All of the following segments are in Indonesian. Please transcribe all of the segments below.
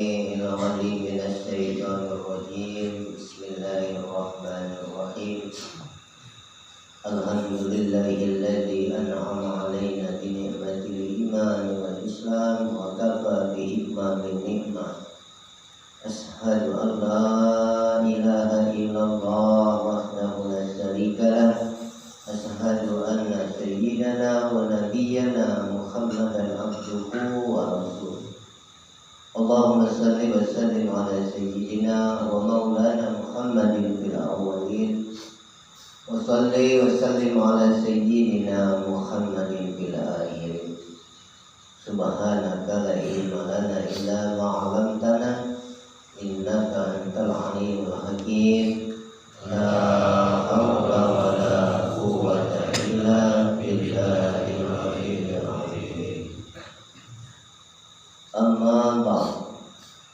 السميع العليم من الشيطان الرجيم. بسم الله الرحمن الرحيم. الحمد لله الذي أنعم علينا بنعمة الإيمان والإسلام وكفى بإتمام النعمة. أشهد أن لا إله إلا الله وحده لا شريك له. أشهد أن سيدنا ونبينا محمدا عبده ورسوله. اللهم صل وسلم على سيدنا ومولانا محمد في الأولين، وصل وسلم على سيدنا محمد في الآخرين. سبحانك لا علم لنا إلا ما علمتنا إنك أنت العليم الحكيم. لا حول ولا قوة إلا بالله العلي العظيم. أما بعد،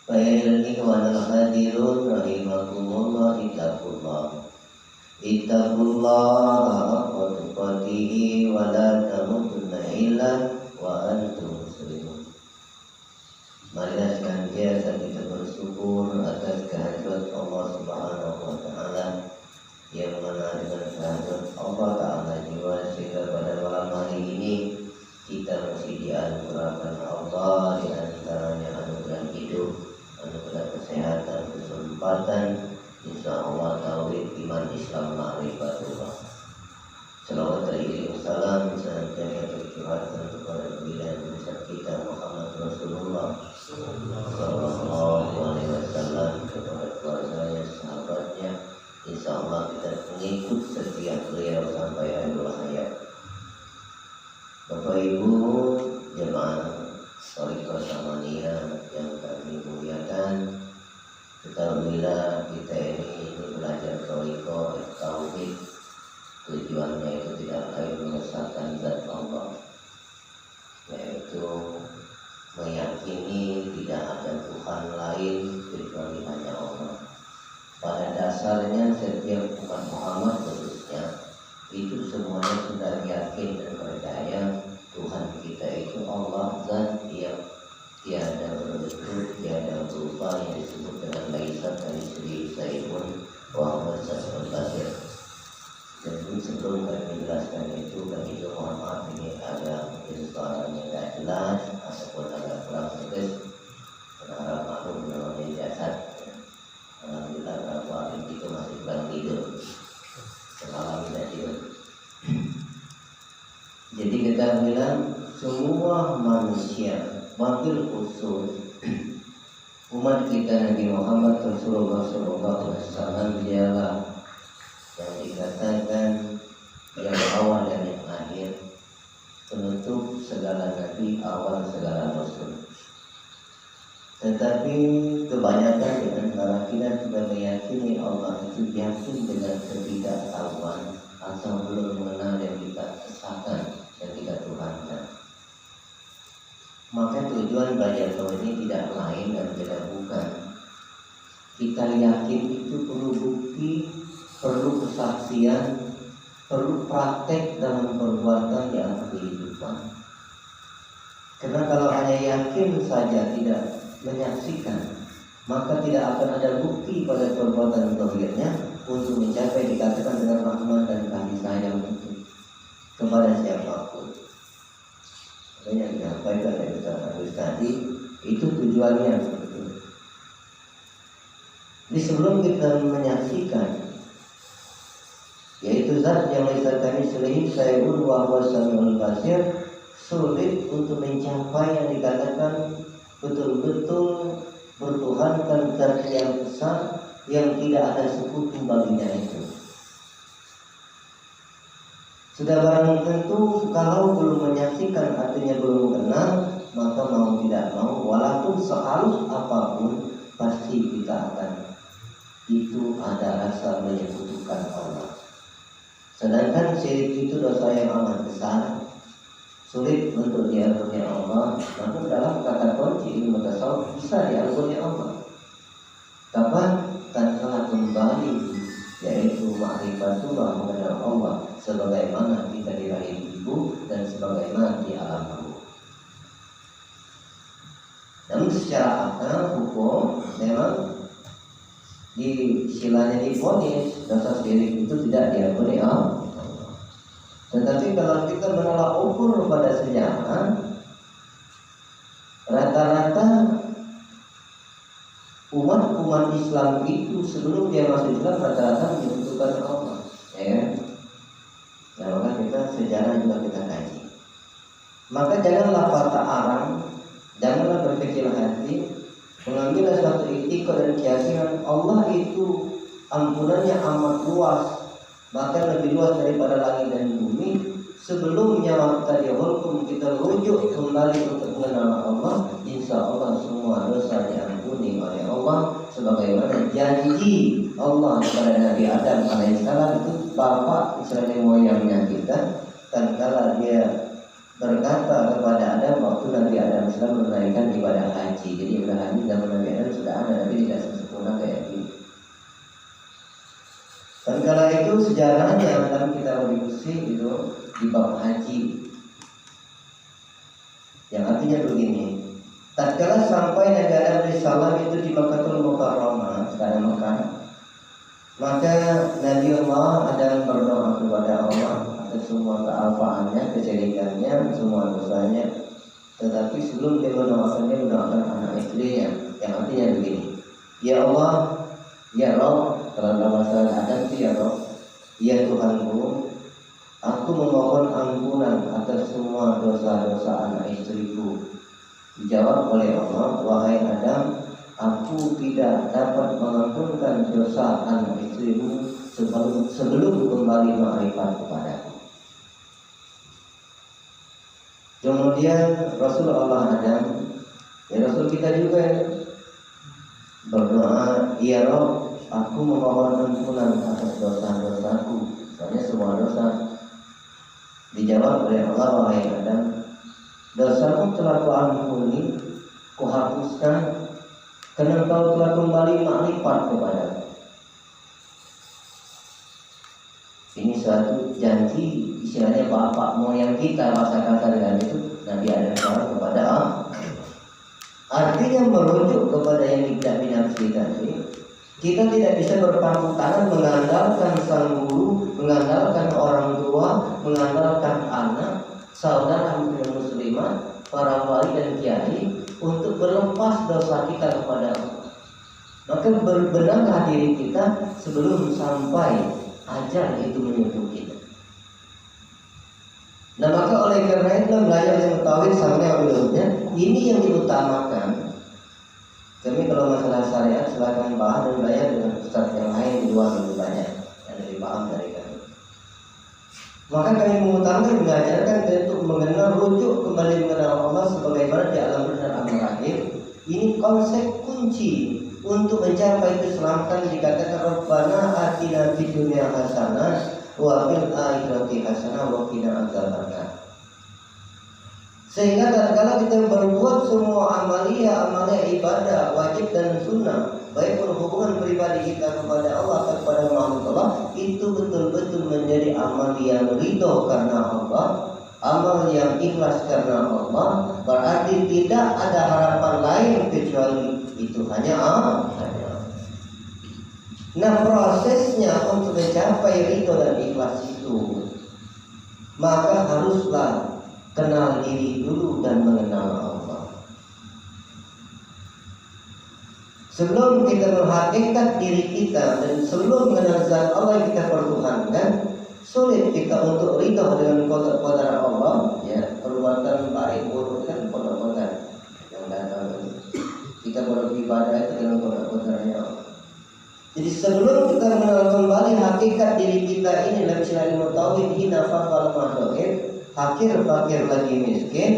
فإن الإخوان الحاضرون رحمكم الله اتقوا الله حق تقاته ولا تموتن إلا وأنتم مسلمون. Marilah senantiasa kita bersyukur atas kehadirat Allah Subhanahu wa Ta'ala, yang mana dengan kehadirat Allah Ta'ala jiwa sehingga pada malam hari ini kita masih dianugerahkan Allah, di antaranya anugerah hidup, anugerah kesehatan, kesempatan, insya Allah tauhid, iman, Islam, ma'rifatullah. Salawat alaihi wassalam senantiasa tercurahkan kepada pilihan besar kita Muhammad Rasulullah Sallallahu alaihi wasallam, kepada keluarganya, sahabatnya. Insya Allah kita mengikut setiap beliau sampai akhir hayat. Bapak Ibu jemaah Thariqah Samaniyah yang kami muliakan, ketahuilah kita ini belajar Thariqah tauhid. Tujuannya itu tidak lain mengesahkan zat Allah, yaitu meyakini tidak ada Tuhan lain kecuali hanya Allah. Pada dasarnya setiap umat Muhammad khususnya itu semuanya sudah yakin dan percaya Tuhan kita itu Allah, zat yang tiada berbentuk, tiada berupa, yang disebut dengan laisa kamitslihi syai'un wa huwa as-sami'ul basir. Jadi sebelum kami jelaskan itu, kami mohon maaf ini ada mungkin suaranya tidak jelas ataupun agak kurang tegas. Berharap maklum namanya jasad. Alhamdulillah beberapa hari itu masih kurang tidur. Semalam tidak tidur. Jadi kita bilang semua manusia, wabil khusus umat kita Nabi Muhammad Rasulullah SAW, dialah yang dikatakan yang awal dan yang akhir, penutup segala nabi, awal segala rasul. Tetapi kebanyakan di antara kita sudah meyakini Allah itu yakin dengan ketidaktahuan atau belum mengenal yang kita kesahkan, yang kita tuhankan. Maka tujuan belajar tauhid ini tidak lain dan tidak bukan kita yakin itu perlu bukti, perlu kesaksian, perlu praktek dalam perbuatan di atas kehidupan. Karena kalau hanya yakin saja tidak menyaksikan, maka tidak akan ada bukti pada perbuatan tauhidnya untuk mencapai dikatakan dengan rahmat dan kasih sayang itu kepada siapapun. Makanya disampaikan oleh Ustaz Agus tadi, itu tujuannya seperti itu. Jadi sebelum kita menyaksikan, yaitu zat yang laisa kamitslihi syai'un wa huwa as-sami'ul basir, sulit untuk mencapai yang dikatakan betul-betul bertuhankan zat yang besar yang tidak ada sekutu baginya itu. Sudah barang tentu kalau belum menyaksikan artinya belum kenal, maka mau tidak mau walaupun sehalus apapun pasti kita akan itu ada rasa menyekutukan Allah. Sedangkan syirik itu dosa yang amat besar, sulit untuk diampuni Allah. Namun dalam kata kunci ilmu tasawuf bisa diampuni Allah. Kapan? Tatkala kembali, yaitu ma'rifatullah, mengenal Allah sebagaimana kita di rahim ibu dan sebagaimana di alam kubur. Namun secara akal hukum memang istilahnya divonis dosa syirik itu tidak diampuni Allah. Tetapi kalau kita menolak ukur pada sejarah, rata-rata umat Islam itu sebelum dia masuk Islam rata-rata menyebutkan Allah, ya kan? Nah, maka kita sejarah juga kita kaji. Maka janganlah patah arang, janganlah berkecil hati, mengambil suatu iktikad dan keyakinan Allah itu ampunannya amat luas, bahkan lebih luas daripada langit dan bumi. Sebelumnya waktu dihukum kita rujuk kembali untuk mengenal Allah, insya Allah semua dosa diampuni oleh Allah, sebagaimana janji Allah kepada Nabi Adam alaihissalam, itu bapak istilahnya moyangnya kita, tatkala dia berkata kepada Adam waktu Nabi Adam sedang menunaikan ibadah haji. Jadi ibadah haji zaman Nabi Adam sudah ada, tapi tidak sempurna kayak ini. Dan kala itu sejarahnya dalam kita berdiskusi itu di bab haji, yang artinya begini: tatkala sampai Nabi Adam alaihissalam itu di Makkahul Mukarramah, sekarang Makkah, maka Nabi Allah Adam berdoa kepada Allah atas semua kealfaannya, kesyirikannya, semua dosanya. Tetapi sebelum dia mendoakan anak istrinya, yang artinya begini: Ya Allah, Ya Rabb, kalau dalam bahasa Adam itu Ya Rabb, Ya Tuhanku, aku memohon ampunan atas semua dosa-dosa anak istriku. Dijawab oleh Allah, wahai Adam, aku tidak dapat mengampunkan dosa anak istrimu sebelum kembali ma'rifat kepadaku. Kemudian Rasulullah Adam, ya Rasul kita juga berdoa, Ya Rabb, aku memohon ampunan atas dosa-dosaku, soalnya semua dosa. Dijawab oleh Allah, wahai Adam, dosamu telah kuampuni, kuhapuskan, karena engkau telah kembali makrifat kepadaku. Ini suatu janji, istilahnya bapak moyang kita, bahasa kasar dengan itu Nabi Adam kepada Allah. Artinya merujuk kepada yang tidak binafsi tadi. Kita tidak bisa berpangku tangan mengandalkan sang guru, mengandalkan orang tua, mengandalkan anak, saudara muslimah, para wali dan kiai untuk berlepas dosa kita kepada Allah. Maka berbenarlah diri kita sebelum sampai ajal itu menyentuh kita. Nah, maka oleh karena itu belajar yang mengetahui samanya ulumnya, ini yang diutamakan. Kami kalau masalah syariat silakan bahas dan belajar dengan ustaz yang lain di luar lebih banyak yang lebih paham dari kami. Maka kami mengutamakan mengajarkan untuk mengenal, rujuk kembali mengenal Allah sebagaimana di alam dunia dan alam akhir. Ini konsep kunci untuk mencapai keselamatan. Dikatakan Rabbana atina fid dunya hasanah wa fil akhirati hasanah wa qina adzabannar. Sehingga tatkala kita berbuat semua amalia ibadah wajib dan sunnah, baik berhubungan pribadi kita kepada Allah atau kepada makhluk Allah, itu betul-betul menjadi amal yang ridho karena Allah, amal yang ikhlas karena Allah. Berarti tidak ada harapan lain kecuali itu hanya Allah. Nah, prosesnya untuk mencapai ridho dan ikhlas itu, maka haruslah kenal diri dulu dan mengenal Allah. Sebelum kita menghakikat diri kita dan sebelum mengenal zat Allah yang kita pertuhankan, sulit kita untuk ridho dengan qadar Allah. Ya, perbuatan baik buruk kan qadar yang datang. Kita beribadah itu dengan qadar-qadarnya Allah. Jadi sebelum kita mengenal kembali hakikat diri kita ini, dalam istilah ilmu tauhid, hina faqal madhahir, fakir lagi miskin,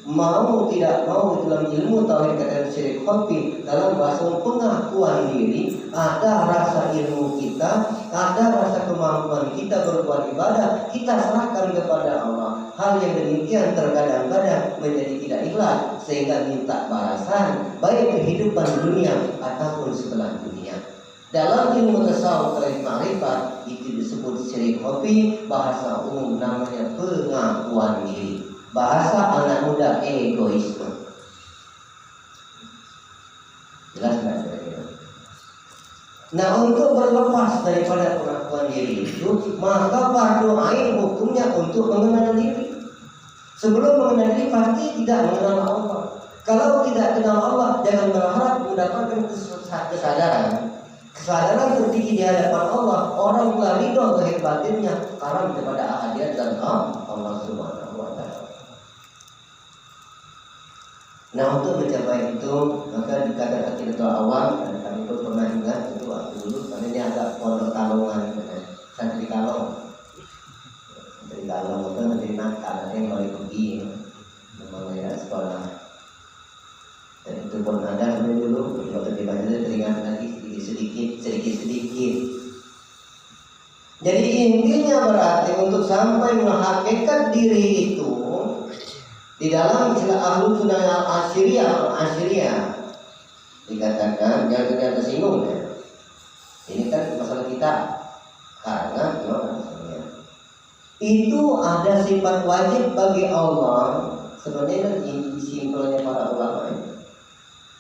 mau tidak mau dalam ilmu tauhid kata syirik khafi, dalam bahasa pengakuan diri, ada rasa ilmu kita, ada rasa kemampuan kita berbuat ibadah, kita serahkan kepada Allah. Hal yang demikian terkadang-kadang menjadi tidak ikhlas, sehingga minta balasan baik kehidupan dunia ataupun setelah dunia. Dalam ilmu tasawuf terkait ma'rifat itu disebut syirik khafi, bahasa umum namanya pengakuan diri, bahasa anak muda egoisme. Nah, untuk berlepas daripada pengakuan diri itu, maka fardu ain hukumnya untuk mengenal diri. Sebelum mengenal diri pasti tidak mengenal Allah. Kalau tidak kenal Allah, jangan berharap mendapatkan kesadaran. Kesadaran tertinggi di hadapan Allah, orang telah ridho kehebatannya, haram kepada ahadiyat dan Allah Subhanahu wa Ta'ala. Nah, untuk mencapai itu, maka dikatakan tidak awam, dan kami pun pernah ingat itu waktu dulu, karena ini agak pondok kalongan, santri kalong. Santri kalong itu nanti nakal, ada yang balik pergi, memang sekolah. Dan itu pun ada sampai dulu, waktu dibaca teringat lagi sedikit. Jadi intinya berarti untuk sampai menghakikat diri itu di dalam istilah ahlu sunnah al-asyiriyah dikatakan, jangan kita tersinggung ya. Ini kan masalah kita karena itu ada sifat wajib bagi Allah. Sebenarnya ini simpelnya para ulama ini.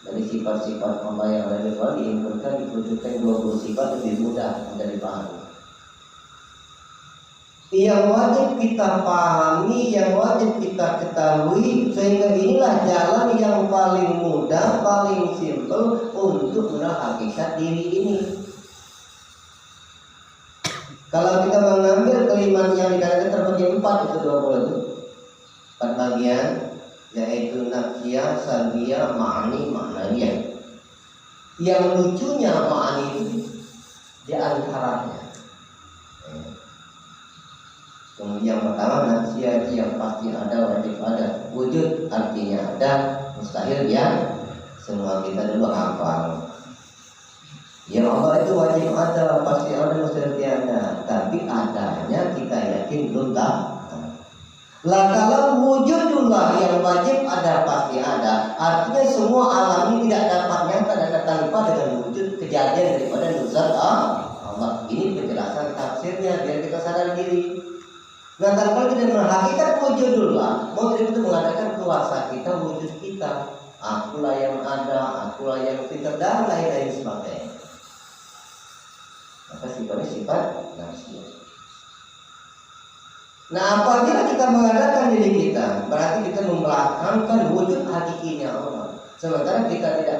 Dari sifat-sifat Allah yang ada di Al-Quran diinginkan diwujudkan 20 sifat lebih mudah untuk dipahami. Yang wajib kita pahami, yang wajib kita ketahui, sehingga inilah jalan yang paling mudah, paling simpel untuk mengenal hakikat diri ini. Kalau kita mengambil kalimat yang dikatakan terbagi 4 itu 20 itu 4 bagian, yaitu nafsiyah, salbiyah, ma'ani, ma'nawiyah. Yang lucunya ma'ani itu di antaranya. Kemudian yang pertama nafsiyah itu yang pasti ada, wajib ada. Wujud artinya ada, mustahil ya. Semua kita dulu hafal. Ya Allah itu wajib ada, pasti ada, mustahil ada. Tapi adanya kita yakin belum tak. Lah kalau wujudullah yang wajib ada pasti ada, artinya semua alam ini tidak dapat nyata dan tanpa dengan wujud kejadian daripada nuzul Allah. Ini penjelasan tafsirnya biar kita sadar diri. Nah, tanpa kita menghakikat wujudullah, mau itu mengadakan kuasa kita, wujud kita. Akulah yang ada, akulah yang fitur dan lain-lain sebagainya. Maka sifatnya sifat nafsiyah. Nah, apabila kita mengadakan diri kita, berarti kita membelakangkan wujud hakikinya Allah. Sementara kita tidak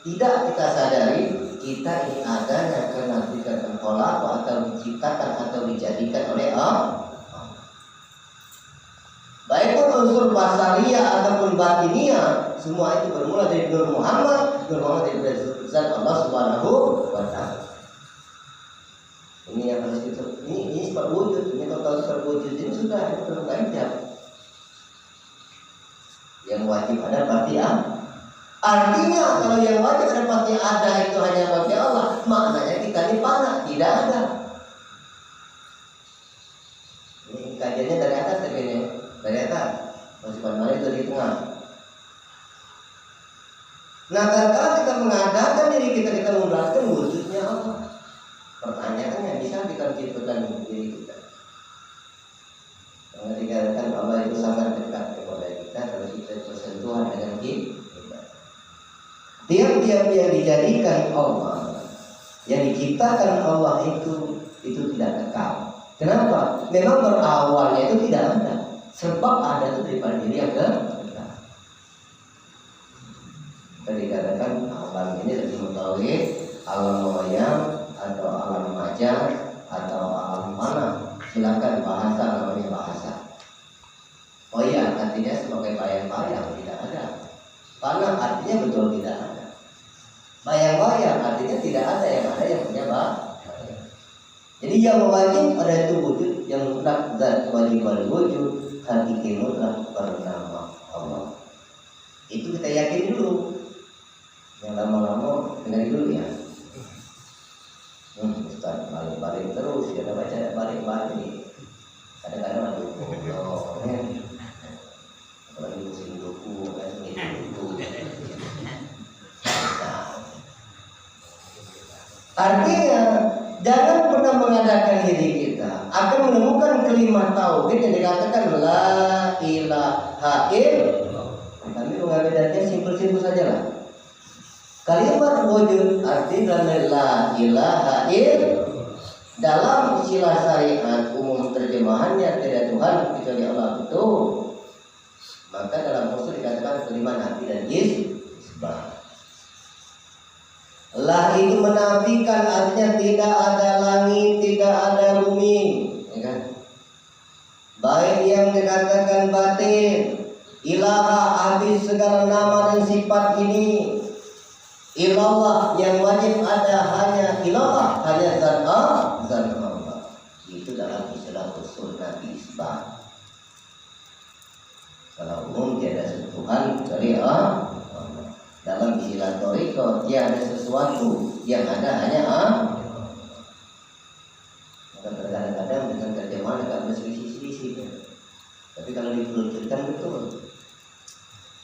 kita sadari kita ini adanya karena dikatakan kolak atau diciptakan atau dijadikan oleh Allah. Baik pun unsur basariyah ataupun batiniyah, semua itu bermula dari Nur Muhammad dari zat Allah Subhanahu wa Ta'ala. Ini yang harus kita, ini sifat wujud, ini total sifat wujud ini sudah terganjal. Yang wajib ada pasti ada. Artinya kalau yang wajib ada pasti ada itu hanya bagi Allah, maknanya kita ini panah, tidak ada. Ini kajiannya dari atas tapi ini dari atas, masih mana itu di tengah. Nah, kalau kita mengadakan diri kita memperhatikan wujudnya Allah. Pertanyaannya, bisa kita ciptakan diri kita? Karena dikatakan Allah itu sangat dekat kepada kita kalau kita bersentuhan dengan kita. Tiap-tiap yang dijadikan Allah, yang diciptakan Allah itu tidak kekal. Kenapa? Memang berawalnya itu tidak ada. Sebab ada itu daripada diri yang kekal. Tadi dikatakan alam ini lebih mengetahui alam wayang atau alam majar atau alam mana, silakan bahasa namanya bahasa. Oh iya, artinya sebagai bayang-bayang tidak ada. Panah artinya betul tidak ada. Bayang-bayang artinya tidak ada, yang ada yang punya bayang. Jadi yang wajib ada itu wujud, yang mutlak zat wajib wujud, hakiki mutlak bernama Allah. Itu kita yakin dulu. Yang lama-lama dengar dulu ya. Ustaz balik-balik terus, ya baca balik-balik. Kadang-kadang ada apalagi musim buku kan buku. Artinya jangan pernah mengadakan diri kita akan menemukan kalimat tauhid yang dikatakan la ilaha illallah. Kami mengambil datanya simpel-simpel saja lah. Kalimat wujud artinya la ilaha illallah. Dalam istilah syariat umum terjemahannya tidak Tuhan kecuali Allah, betul. Maka dalam usul dikatakan kelima nafi dan isbat. La itu menafikan, artinya tidak ada langit, tidak ada bumi, ya kan? Baik yang dikatakan batin, ilaha habis segala nama dan sifat ini. Ilallah yang wajib ada hanya ilallah, hanya zat Allah. Itu dalam istilah usul nafi isbat. Kalau umum tiada Tuhan kecuali Allah. Dalam istilah thariqah tiada sesuatu yang ada hanya Allah. Maka kadang-kadang dengan terjemahan agak berselisih-selisih. Tapi kalau dipelajari betul.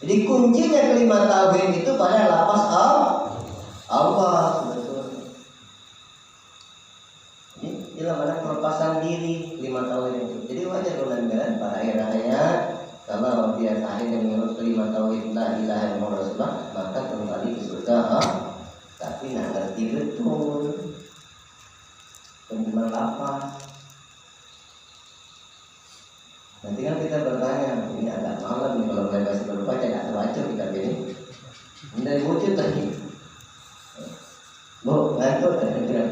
Jadi kuncinya kelima tauhid itu pada lafaz Allah sebetulnya. Ini dalam mana pelepasan diri kelima tauhid itu. Jadi wajar kalau kan pada akhir-akhirnya kalau dia sahih dan menurut kelima tauhid la ilaha illallah, maka kembali ke surga. Tapi nak ngerti betul penjelasan apa. Nanti kan kita bertanya, ini agak malam nih kalau mulai bahasa baru baca nggak terbaca kita ini. Ini dari wujud tadi. Bu, ngantuk kan kira?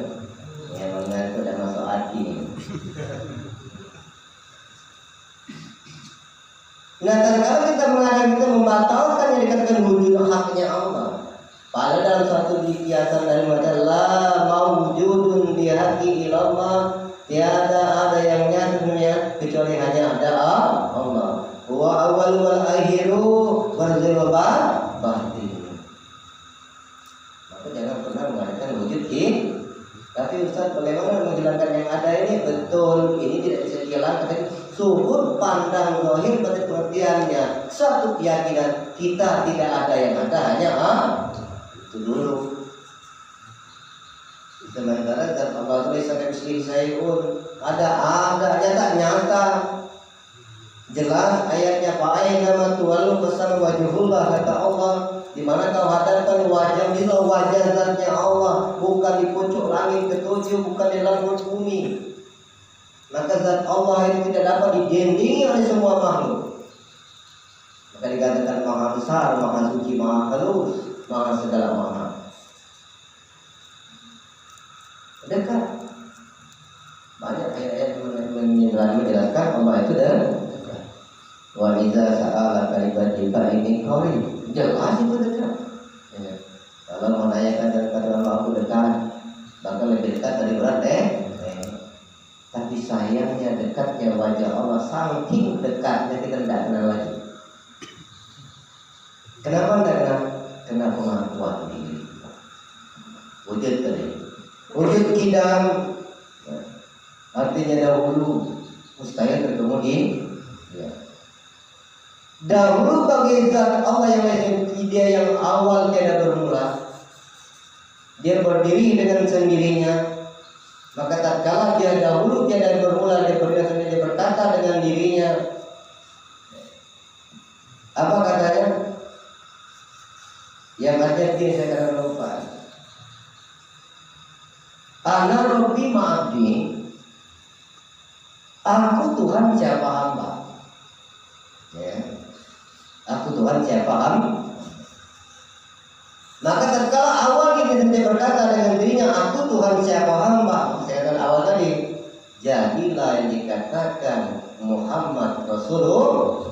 Ya, ngantuk dan masuk hati. Nah, kalau kita mengatakan kita membatalkan yang dikatakan wujud haknya Allah. Padahal dalam suatu kiasan dari macam la mawjudun bihaqi ilallah, tiada ada yang nyata kecuali hanya ada Allah. Wa awal wal akhiru wal batin. Maka jangan pernah mengatakan wujud ini. Tapi Ustaz, bagaimana menghilangkan yang ada ini? Betul, ini tidak bisa dihilangkan. Sudut pandang zahir pada pengertiannya, suatu keyakinan kita tidak ada yang ada hanya itu dulu. Sementara dan Allah tulisan miskin sayun ada nyata. Jelas ayatnya fa'aina ma tuwallu fasal wajhullah kata Allah, di mana kau hadapkan wajah bila wajah zatnya Allah, bukan di pucuk langit ketujuh, bukan di langit bumi. Maka zat Allah itu tidak dapat didindingi oleh semua makhluk. Maka dikatakan maha besar, maha suci, maha halus, maha segala maha. Dekat. Banyak ayat-ayat menjelaskan Allah itu dekat. Wa idza sa'ala kalimatika ini qawi. Jelas itu dekat. Ya. Kalau menanyakan dekat Allah aku dekat, bahkan lebih dekat dari berat Tapi sayangnya dekatnya wajah Allah saking dekatnya kita tidak kenal lagi. Kenapa tidak kenal? Karena pengakuan diri. Wujud tadi. Wujud kidam. Artinya dahulu mustahil bertemu di. Ya. Dahulu bagi zat Allah yang dia yang awal tiada bermula. Dia berdiri dengan sendirinya. Maka tatkala dia dahulu tiada bermula, dia berkata dengan dirinya, apa katanya? Yang ada dia saya akan lupa. Ana Rabbi ma'abdi, aku Tuhan siapa hamba. Ya. Aku Tuhan siapa hamba. Maka tatkala awal dia berkata dengan dirinya, aku Tuhan siapa hamba. Saya awal tadi, jadilah yang dikatakan Muhammad Rasulullah,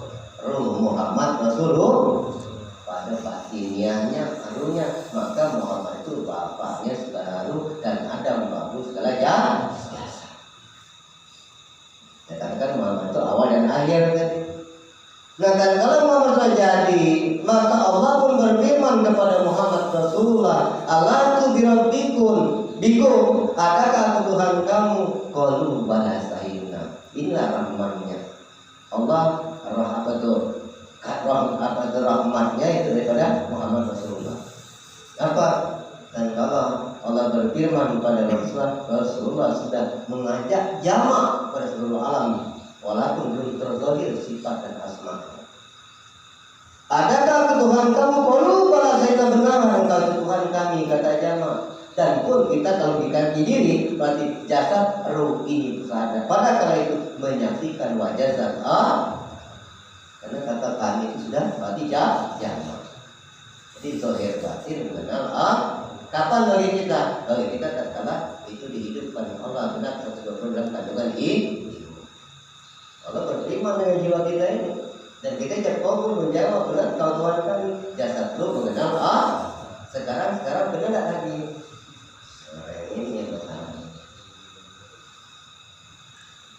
Muhammad Rasulullah. Pada batiniahnya, harunya, maka Muhammad itu bapaknya segala haru dan Adam babu segala jasa. Saya katakan Muhammad itu awal dan akhir tadi. Nah, dan kalau Muhammad sudah jadi, maka Allah pun berfirman kepada Muhammad Rasulullah, Allah tu bikum, adakah Tuhan kamu? Qalu bala sahina. Inilah rahmatnya Allah, rahmatnya itu daripada Muhammad Rasulullah. Apa? Dan kalau Allah berfirman kepada Rasulullah sudah mengajak jamak pada seluruh alam, walaupun belum terzahir sifat dan asma. Adakah Tuhan kamu? Qalu bala sahina, benar engkau Tuhan rohani kata jamaah. Dan pun kita kalau diganti diri berarti jasad ruh ini sadar. Pada kala itu menyaksikan wajah zat karena kata kami itu sudah berarti jamaah. Jadi zahir batin mengenal kapan bagi kita? Bagi kita tatkala itu dihidupkan Allah benar 120 dalam kandungan ini. Allah berfirman dengan jiwa kita ini. Dan kita cepat menjawab benar kau Tuhan kami. Jasad lu mengenal sekarang benar tak lagi. Nah, ini yang pertama.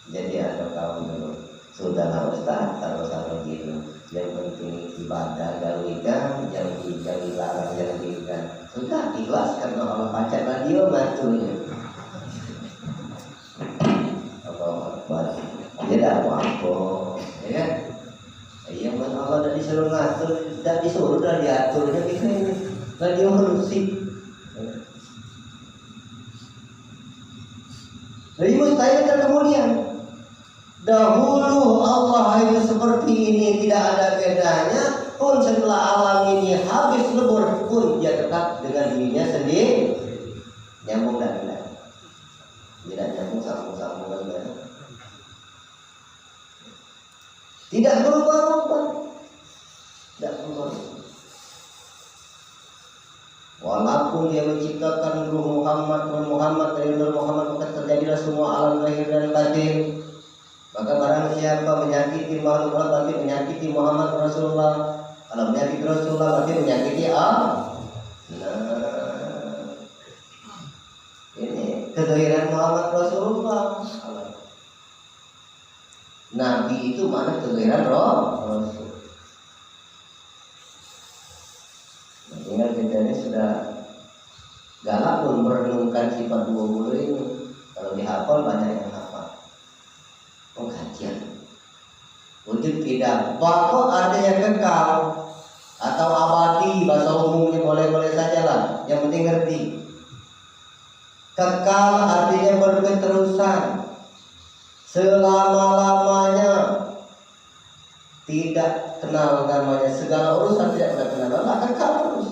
Jadi ada kawan dulu sudahlah Ustaz kalau gitu. Yang penting ibadah jauhikan, jauhi larang jauhikan. Sudah ikhlas karena Allah baca radio mantunya. Allah Akbar. Dia dah apa? Ya kan? Yang Allah dah disuruh ngatur, dah disuruh dah diaturnya kita ini. Radio musik. Jadi mustahil dan kemudian dahulu Allah itu seperti ini tidak ada bedanya pun setelah alam ini habis lebur pun dia tetap dengan dirinya sendiri nyambung dan tidak nyambung sambung-sambungan tidak berubah-ubah tidak berubah. Walaupun dia menciptakan Ruh Muhammad dari Nur Muhammad maka terjadilah semua alam lahir dan batin. Maka barang siapa menyakiti makhluk Allah berarti menyakiti Muhammad Rasulullah. Kalau menyakiti Rasulullah berarti menyakiti ini kezahiran Muhammad Rasulullah. Nabi itu mana kezahiran Rasul. Tinggal kita ini sudah galak pun merenungkan sifat 20 ini. Kalau dihafal banyak yang hafal. Pengkajian wujud tidak kok ada yang kekal atau abadi, bahasa umumnya boleh-boleh saja lah, yang penting ngerti. Kekal artinya berketerusan selama-lamanya, tidak kenal namanya, segala urusan tidak pernah kenal Allah, kekal terus.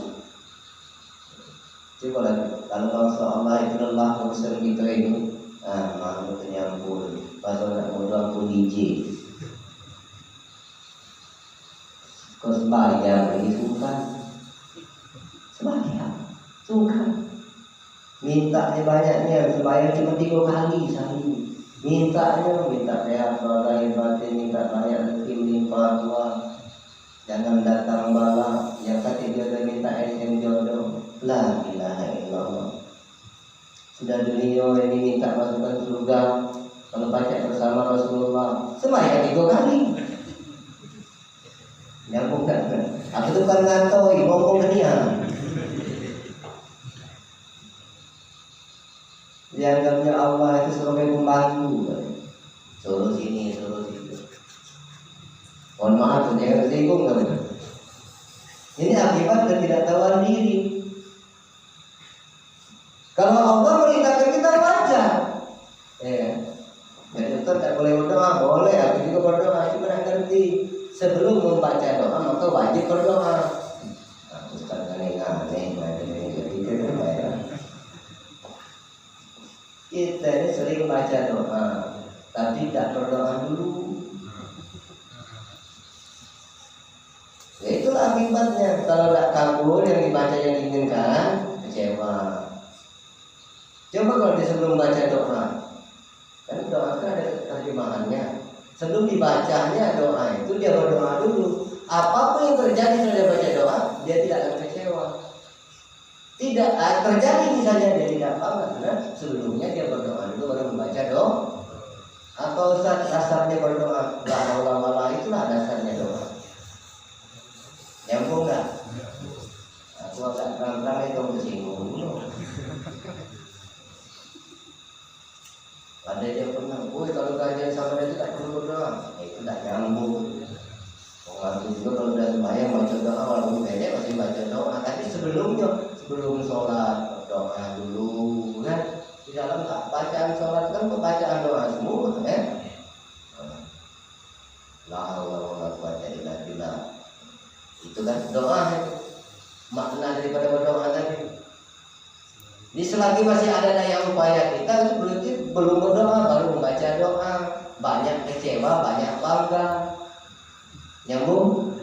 Coba lagi, kalau Allah itu adalah urusan kita ini, makhluk penyambung. Pasal nak modal pun DJ. Kau sembahyang lagi sungkan. Sembahyang sungkan. Mintanya banyaknya, sembahyang cuma 3 kali sehari. Minta sehat, lahir batin, minta banyak rezeki melimpah ruah. Jangan datang bala. Yang ketiga dia minta SM jodoh. La ilaha illallah. Sudah dunia ini minta masukkan surga. Kalau baca bersama Rasulullah sembahyang 3 kali. Nyambung kan? Aku tuh kan ngantoi ngomong ke dia. Dianggapnya Allah itu sebagai pembantu. Suruh sini, suruh situ. Mohon maaf, jangan tersinggung kan? Ini akibat ketidaktahuan diri. Kalau Allah merintahkan kita wajar. Jadi dokter tak boleh berdoa, boleh, aku juga berdoa, cuma nak ngerti. Sebelum membaca doa maka wajib berdoa. Ustaz aneh-aneh, kita ini sering baca doa, tapi tak berdoa dulu. Ya itulah akibatnya. Kalau tak kabul yang dibaca yang diinginkan, kecewa. Coba kalau dia sebelum baca doa, kan doa kan ada terjemahannya. Sebelum dibacanya doa itu dia berdoa dulu. Apapun yang terjadi setelah dia baca doa, dia tidak akan kecewa. Tidak terjadi misalnya dia tidak apa karena sebelumnya dia berdoa dulu baru membaca doa. Atau saat dasarnya berdoa, la haula wala itulah dasarnya doa. Nyambung enggak? Aku agak terang-terang itu tersinggung. Ada yang pernah, woi kalau kajian sama itu tak perlu berdoa, itu tak nyambung. Orang itu juga kalau sudah sembahyang baca doa, walaupun pendek masih baca doa. Tapi sebelumnya, sebelum sholat berdoa dulu, kan? Di dalam bacaan sholat kan pembacaan doa semua, kan? La haula wala quwwata illa billah. Itu kan doa itu. Makna daripada berdoa tadi. Jadi selagi masih ada daya upaya kita itu berarti belum berdoa, baru membaca doa. Banyak kecewa, banyak bangga. Nyambung?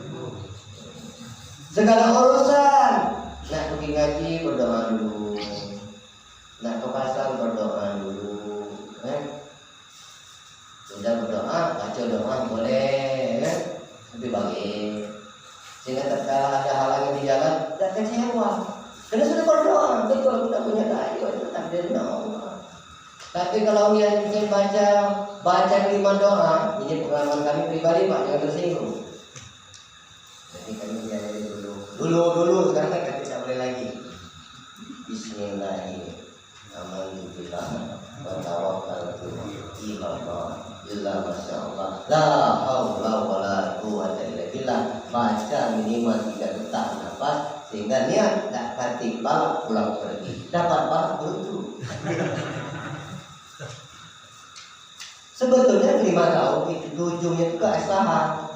Segala urusan. Nak pergi ngaji berdoa dulu. Nak ke pasar berdoa dulu. Sudah berdoa, baca doa boleh, tapi bagi. Sehingga tatkala ada halangan di jalan, tidak kecewa. Karena sudah berdoa, betul tidak punya daya itu takdirnya Allah. Tapi kalau dia baca 5 doa, ini pengalaman kami pribadi Pak, jangan tersinggung. Jadi kami diajari dulu, sekarang kan tidak boleh lagi. Bismillahirrahmanirrahim. Alhamdulillah, wa tawakkaltu ila Allah, illa masyaallah, la haula wala quwwata illa billah. Baca minimal 3 detak nafas sehingga niat tak hati balak pulang pergi. Dapat balak berutuh. Sebetulnya 5 tahun itu tujuannya itu keasahan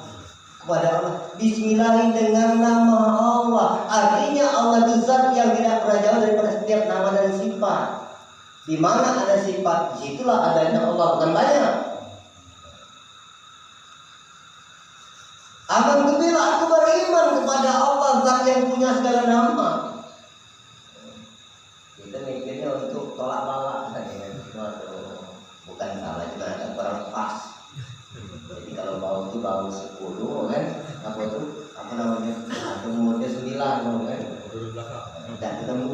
kepada Allah. Bismillah dengan nama Allah. Artinya Allah itu zat yang tidak pernah jauh daripada setiap nama dan sifat. Di mana ada sifat, disitulah adanya Allah, bukan banyak. Aman bila aku beriman kepada Allah zat yang punya segala nama. Kita mikirnya untuk tolak balak saja, bukan salah juga ada kurang pas. Jadi kalau bau itu bau 10 kan, apa namanya, atau umurnya 9 kan, tidak ketemu.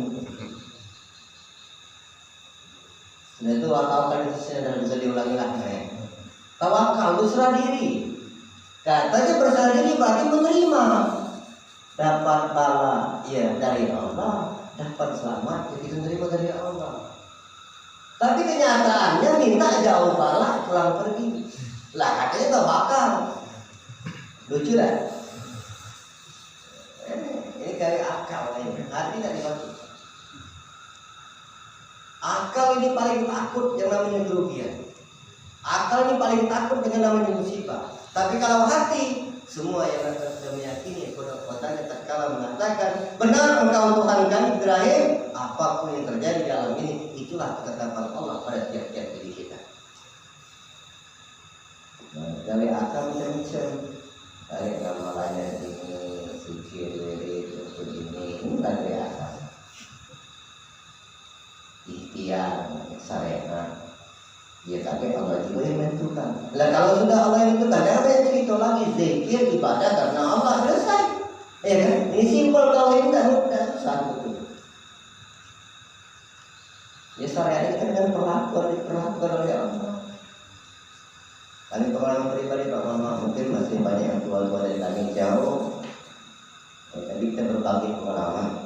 Sudah itu tawakal itu sudah bisa diulangi lagi. Tawakal itu serah diri. Katanya berserah diri berarti menerima. Dapat bala ya dari Allah, dapat selamat jadi menerima dari Allah. Tapi kenyataannya minta jauh bala pulang pergi. Lah katanya tawakal. Lucu dah. Ini kayak akal ini. Hati tak dibantu. Akal ini paling takut yang namanya kerugian. Akal ini paling takut dengan namanya musibah. Tapi kalau hati, semua yang sudah meyakini kota-kotanya tatkala mengatakan benar engkau Tuhan kami Ibrahim, apapun yang terjadi di alam ini, itulah ketetapan Allah pada tiap-tiap diri kita. Nah, dari akal macam-macam, dari amalannya ini, zikir, ini dari akal. Ikhtiar, syariat, ya tapi Allah juga yang menentukan. Lah kalau sudah Allah yang menentukan, apa yang cerita lagi zikir ibadah karena Allah selesai. Ya kan? Ini simpel kalau ini tidak susah betul. Ya syariat ini kan dengan perlakuan oleh Allah. Kami pengalaman pribadi Pak Mama mungkin masih banyak yang tua-tua dari kami jauh. Ya, tadi kita berbagi pengalaman.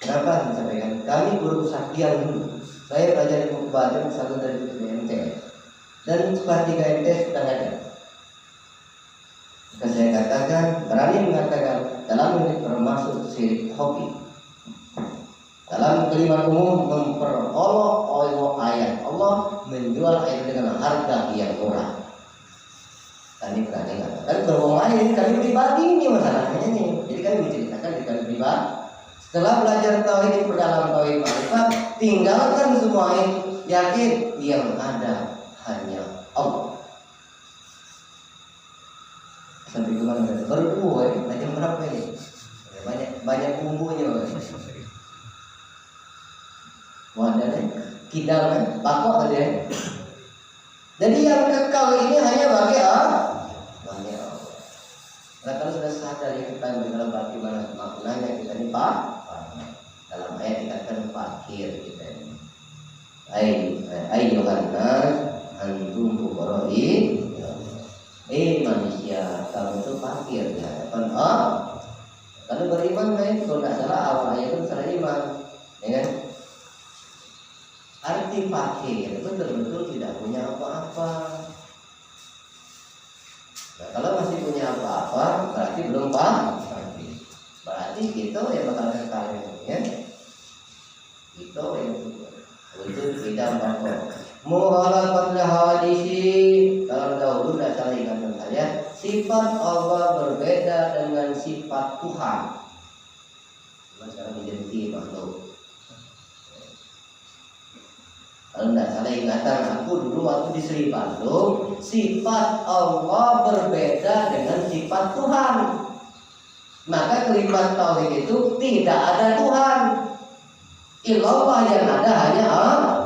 Kenapa disampaikan? Kami guru kesaktian dulu. Saya belajar di Kabupaten selalu dari BMT. Dan setelah 3 MT sudah ada. Maka saya katakan, berani mengatakan dalam ini termasuk syirik hobi. Dalam kalimat umum memperolok ayat Allah, menjual ayat dengan harga yang murah. Kami berani mengatakan beruang lain, kami pribadi ini masalahnya ini. Jadi kami menceritakan di kami pribadi. Setelah belajar tauhid perdalam tauhid ma'rifat, tinggalkan semua itu, yakin yang ada hanya Allah. Sampai kemana? Berdua ya, macam berapa ini? Banyak bumbunya. Wadahnya, kidal kan, pakok aja. Jadi yang kekal ini hanya bagi Allah. Nah, kalau sudah sadar ya kita dalam bagaimana maknanya kita ini Pak. Dalam ayat dikatakan fakir kita ini. Ayyuhan nas antum fuqara'i. Manusia, kamu itu fakir di hadapan Allah. Kalau beriman baik, kalau tidak salah awal ayat itu salah iman, ya kan? Arti fakir betul-betul tidak punya apa-apa. Nah, kalau masih punya apa-apa, berarti belum fakir. Berarti kita yang bakal kekal ya. Itu yang untuk tidak apa. Muhalafat hadisi, kalau dahulu tidak salah ingatan saya, sifat Allah berbeda dengan sifat Tuhan. Cuma sekarang identik makhluk. Kalau tidak salah ingatan aku dulu waktu di Sri Bandung, sifat Allah berbeda dengan sifat Tuhan. Maka kalimat tauhid itu tidak ada Tuhan. Illallah yang ada hanya Allah.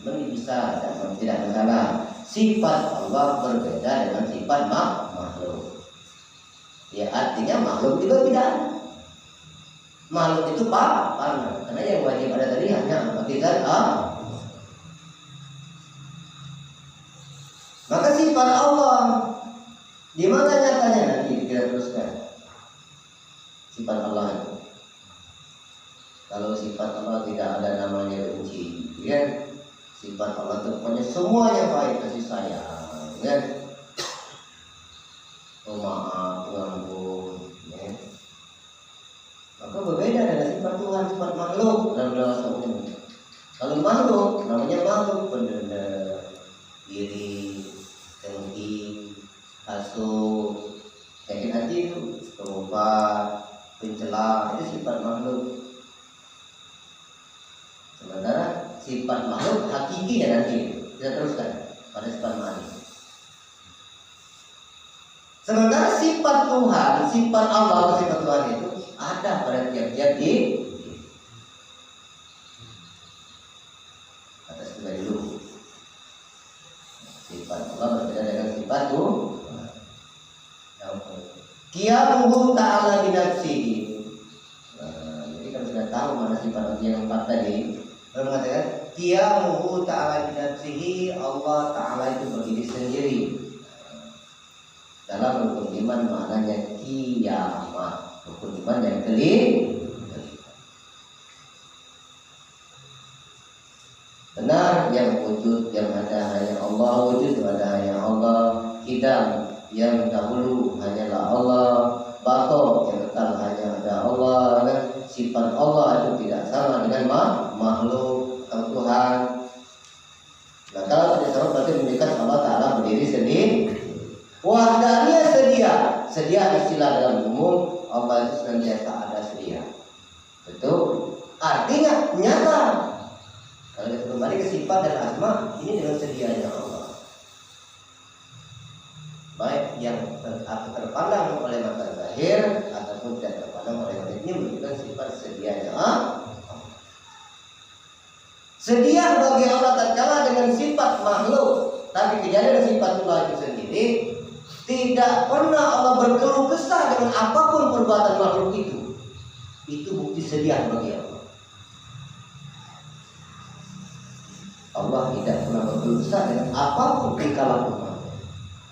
Ini bisa dan tidak masalah. Sifat Allah berbeda dengan sifat makhluk. Ya artinya makhluk juga tidak ada. Makhluk itu panah, karena yang wajib ada tadi hanya zat Allah. Maka sifat Allah di mana nyatanya nanti kita teruskan. Sifat Allah itu. Kalau sifat Allah tidak ada namanya benci, ya. Sifat Allah itu pokoknya semuanya baik, kasih sayang, ya. Maaf, pengampun, ya. Maka berbeda dengan sifat Tuhan, sifat makhluk dalam bahasa umum. Kalau makhluk, namanya makhluk pendendam, iri, dengki, hasut, sakit hati itu, perupa, pencela, itu sifat makhluk. Sementara sifat makhluk hakikinya nanti kita teruskan pada sifat makhluk. Sementara sifat Tuhan, sifat Allah, sifat Tuhan itu ada pada tiap-tiap di atas kita dulu. Sifat Allah berbeda dengan sifat Tuhan. Qiyamuhu ta'ala binafsihi. Jadi kalau sudah tahu mana sifat Allah yang empat tadi, lalu mengatakan qiyamuhu ta'ala binafsihi, Allah Ta'ala itu berdiri sendiri. Dalam rukun iman maknanya qiyamah. Rukun iman yang kelima. Benar yang wujud yang ada hanya Allah, wujud yang ada hanya Allah, hidam yang dahulu hanyalah Allah, baqa yang kekal hanya ada Allah. Sifat Allah itu tidak sama dengan makhluk atau Tuhan. Nah kalau tidak sama berarti menunjukkan Allah Ta'ala berdiri sendiri. Wahdaniyah sedia istilah dalam umum. Allah itu senantiasa ada sedia. Betul. Artinya nyata. Kalau kita kembali ke sifat dan asma, ini dengan sedianya Allah. Baik yang terpandang oleh mata zahir ataupun tidak terpandang oleh mata ini menunjukkan sifat sedianya Allah. Sedia bagi Allah tak kalah dengan sifat makhluk. Tapi kejadian sifat Allah itu sendiri tidak pernah Allah berkeluh kesah dengan apapun perbuatan makhluk itu. Itu bukti sedia bagi Allah. Allah tidak pernah berkeluh kesah dengan apapun tingkah laku makhluk.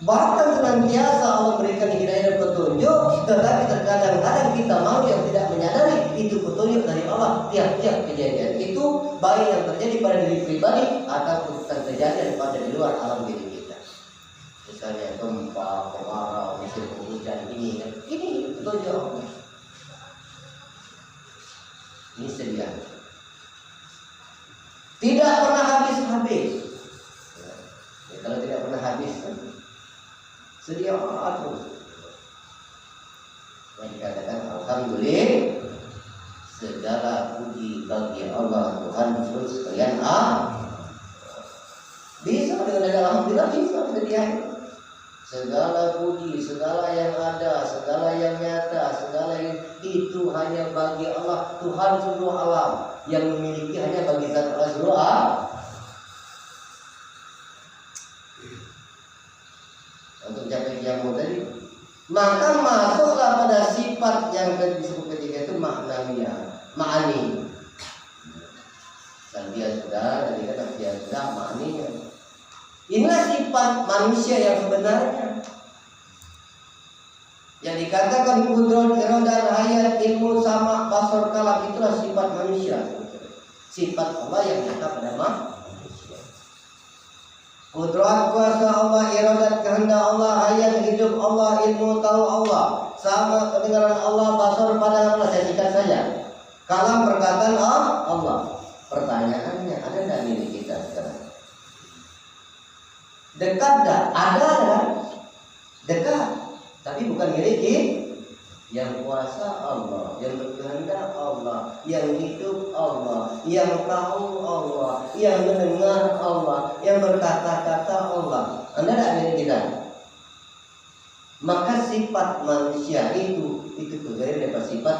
Bahkan senantiasa Allah berikan hidayah dan petunjuk, tetapi terkadang-kadang kita mau yang tidak menyadari itu petunjuk dari Allah. Tiap-tiap kejadian itu baik yang terjadi pada diri pribadi ataupun terjadi pada di luar alam diri kita. Misalnya gempa, kemarau, musim hujan ini petunjuk Allah. Ini sedia. Tidak pernah habis-habis. Ya, kalau tidak pernah habis kan sedia Allah terus. Yang dikatakan alhamdulillah, segala puji bagi Allah Tuhan seluruh sekalian. Bisa dengan alhamdulillah, bisa sedia. Segala puji, segala yang ada, segala yang nyata, segala yang itu hanya bagi Allah Tuhan seluruh alam, yang memiliki hanya bagi zat Allah seluruh alam. Untuk capai jamu tadi, maka masuklah pada sifat yang disebut ketiga itu maknawiyah, ma'ani. Dan dia sudah, jadi kata dia sudah ma'aninya. Inilah sifat manusia yang sebenarnya. Yang dikatakan kudrat, irodan, hayat, ilmu, sama, basar, kalam, itulah sifat manusia. Sifat Allah yang nyata pada manusia. Kudrat, kuasa Allah, irodat, kehendak Allah, hayat, hidup Allah, ilmu, tahu Allah, sama, kedengaran Allah, basar, pandangan Allah. Saya singkat saja. Kalam, perkataan Allah. Pertanyaannya, ada tidak milik kita sekarang? Dekat dah, ada kan? Dekat, tapi bukan milik Yang kuasa Allah, yang berkehendak Allah, yang hidup Allah, yang tahu Allah, yang mendengar Allah, yang berkata-kata Allah. Anda tidak ada kita. Maka sifat manusia itu kebalikan daripada sifat